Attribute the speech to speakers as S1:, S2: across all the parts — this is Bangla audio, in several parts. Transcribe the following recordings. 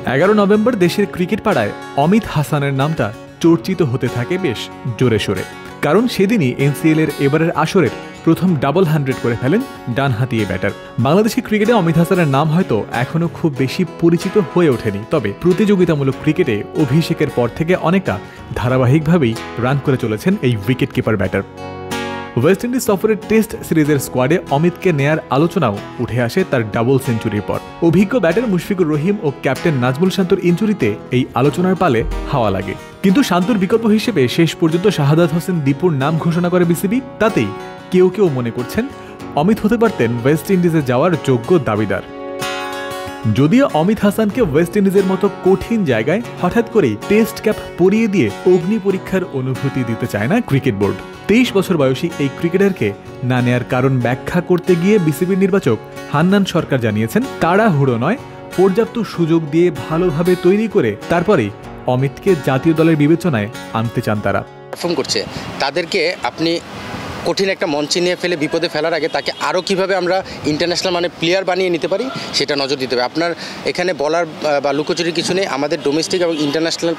S1: 11 নভেম্বর দেশের ক্রিকেট পাড়ায় অমিত হাসানের নামটা চর্চিত হতে থাকে বেশ জোরে সোরে, কারণ সেদিনই এনসিএল এর এবারের আসরের প্রথম ডাবল 100 করে ফেলেন ডানহাতি ব্যাটার। বাংলাদেশের ক্রিকেটে অমিত হাসানের নাম হয়তো এখনো খুব বেশি পরিচিত হয়ে ওঠেনি, তবে প্রতিযোগিতামূলক ক্রিকেটে অভিষেকের পর থেকে অনেকটা ধারাবাহিকভাবেই রান করে চলেছেন এই wicket keeper batter. West Indies সফরের টেস্ট সিরিজের স্কোয়াডে অমিতকে নেয়ার আলোচনাও উঠে আসে তার ডাবল সেঞ্চুরির পর। অভিজ্ঞ ব্যাটার মুশফিকুর রহিম ও ক্যাপ্টেন নাজমুল শান্তর ইনজুরিতে এই আলোচনার পালে হাওয়া লাগে, কিন্তু শান্তর বিকল্প হিসেবে শেষ পর্যন্ত শাহাদাত হোসেন দীপুর নাম ঘোষণা করে বিসিবি। তাতেই কেউ কেউ মনে করছেন অমিত হতে পারতেন ওয়েস্ট ইন্ডিজে যাওয়ার যোগ্য দাবিদার। যদিও অমিত হাসানকে ওয়েস্ট ইন্ডিজের মতো কঠিন জায়গায় হঠাৎ করেই টেস্ট ক্যাপ পরিয়ে দিয়ে অগ্নি পরীক্ষার অনুভূতি দিতে চায় না ক্রিকেট বোর্ড। 23 বছর বয়সী এই ক্রিকেটারকে না নেয়ার কারণ ব্যাখ্যা করতে গিয়ে বিসিবির নির্বাচক হান্নান সরকার জানিয়েছেন, তাড়াহুড়ো নয়, পর্যাপ্ত সুযোগ দিয়ে ভালোভাবে তৈরি করে তারপরেই অমিতকে জাতীয় দলের বিবেচনায় আনতে চান তারা।
S2: পারফর্ম করছে তাদেরকে আপনি কঠিন একটা মঞ্চে নিয়ে ফেলে বিপদে ফেলার আগে তাকে আরও কীভাবে আমরা ইন্টারন্যাশনাল মানে প্লেয়ার বানিয়ে নিতে পারি সেটা নজর দিতে হবে। আপনার এখানে বলার বা লুকোচুরির কিছু নেই, আমাদের ডোমেস্টিক এবং ইন্টারন্যাশনাল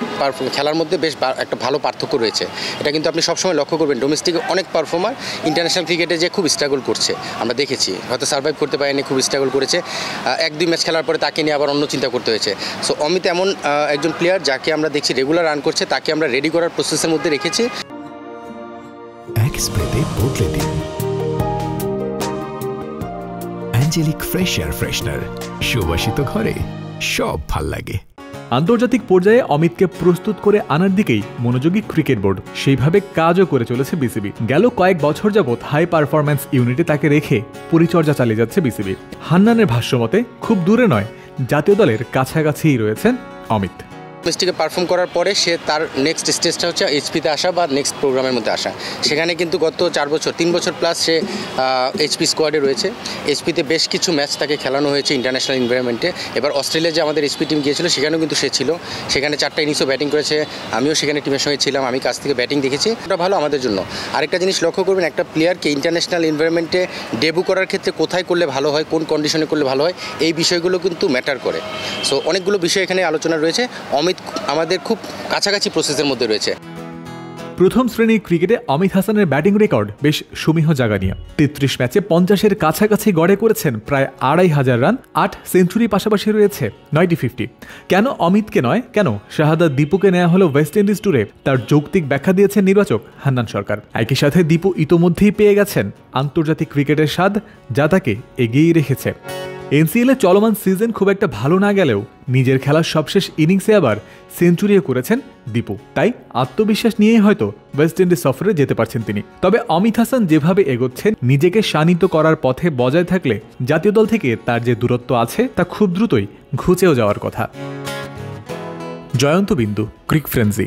S2: খেলার মধ্যে বেশ একটা ভালো পার্থক্য রয়েছে। এটা কিন্তু আপনি সবসময় লক্ষ্য করবেন, ডোমেস্টিকে অনেক পারফর্মার ইন্টারন্যাশনাল ক্রিকেটে যে খুব স্ট্রাগল করছে আমরা দেখেছি, হয়তো সার্ভাইভ করতে পারেনি, খুব স্ট্রাগল করেছে, 1-2 ম্যাচ খেলার পরে তাকে নিয়ে আবার অন্য চিন্তা করতে হয়েছে। সো অমিত এমন একজন প্লেয়ার যাকে আমরা দেখছি রেগুলার রান করছে, তাকে আমরা রেডি করার প্রসেসের মধ্যে রেখেছি।
S3: স্প্রেতে বদলে দিন অ্যাঞ্জেলিক ফ্রেশ এয়ার ফ্রেশনার, সুবাসিত ঘরে সব ভাল লাগে।
S1: আন্তর্জাতিক পর্যায়ে অমিতকে প্রস্তুত করে আনার দিকেই মনোযোগী ক্রিকেট বোর্ড, সেইভাবে কাজও করে চলেছে বিসিবি। গেল কয়েক বছর যাবৎ হাই পারফরম্যান্স ইউনিটে তাকে রেখে পরিচর্যা চালিয়ে যাচ্ছে বিসিবি। হান্নানের ভাষ্যমতে খুব দূরে নয়, জাতীয় দলের কাছাকাছিই রয়েছেন অমিত।
S2: ডোমেস্টিকে পারফর্ম করার পরে সে তার নেক্সট স্টেজটা হচ্ছে এইচপিতে আসা বা নেক্সট প্রোগ্রামের মধ্যে আসা। সেখানে কিন্তু গত 3 বছর প্লাস সে এইচপি স্কোয়াডে রয়েছে। এইচপিতে বেশ কিছু ম্যাচ তাকে খেলানো হয়েছে ইন্টারন্যাশনাল এনভায়রনমেন্টে। এবার অস্ট্রেলিয়া যে আমাদের এইচপি টিম গিয়েছিল সেখানেও কিন্তু সে ছিল, সেখানে 4টা ইনিংসও ব্যাটিং করেছে, আমিও সেখানে টিমের সঙ্গে ছিলাম, আমি কাছ থেকে ব্যাটিং দেখেছি, ওটা ভালো আমাদের জন্য। আরেকটা জিনিস লক্ষ্য করবেন, একটা প্লেয়ারকে ইন্টারন্যাশনাল এনভায়রনমেন্টে ডেবু করার ক্ষেত্রে কোথায় করলে ভালো হয়, কোন কন্ডিশনে করলে ভালো হয়, এই বিষয়গুলো কিন্তু ম্যাটার করে। সো অনেকগুলো বিষয় এখানে আলোচনা রয়েছে। অমিত আমাদের খুব কাছাকাছি প্রসেসের মধ্যে রয়েছে।
S1: প্রথম শ্রেণীর ক্রিকেটে অমিত হাসানের ব্যাটিং রেকর্ড বেশ সমীহ জাগানিয়া। 33 ম্যাচে 50-এর কাছাকাছি গড়ে করেছেন প্রায় 2500 রান, 8 সেঞ্চুরি, পাশাপাশি রয়েছে 9টি 50। কেন অমিতকে নয়, কেন শাহাদাত দীপুকে নেওয়া হলো ওয়েস্ট ইন্ডিজ ট্যুরে, তার যৌক্তিক ব্যাখ্যা দিয়েছেন নির্বাচক হান্নান সরকার। একই সাথে দীপু ইতোমধ্যেই পেয়ে গেছেন আন্তর্জাতিক ক্রিকেটের স্বাদ, যা তাকে এগিয়েই রেখেছে। এনসিএল এ চলমান সিজন খুব একটা ভালো না গেলেও নিজের খেলার সবশেষ ইনিংসে আবার সেঞ্চুরিও করেছেন দীপু, তাই আত্মবিশ্বাস নিয়েই হয়তো ওয়েস্ট ইন্ডিজ সফরে যেতে পারছেন তিনি। তবে অমিত হাসান যেভাবে এগোচ্ছেন, নিজেকে শানিত করার পথে বজায় থাকলে জাতীয় দল থেকে তার যে দূরত্ব আছে তা খুব দ্রুতই ঘুচেও যাওয়ার কথা। জয়ন্ত বিন্দু, ক্রিক ফ্রেন্সি।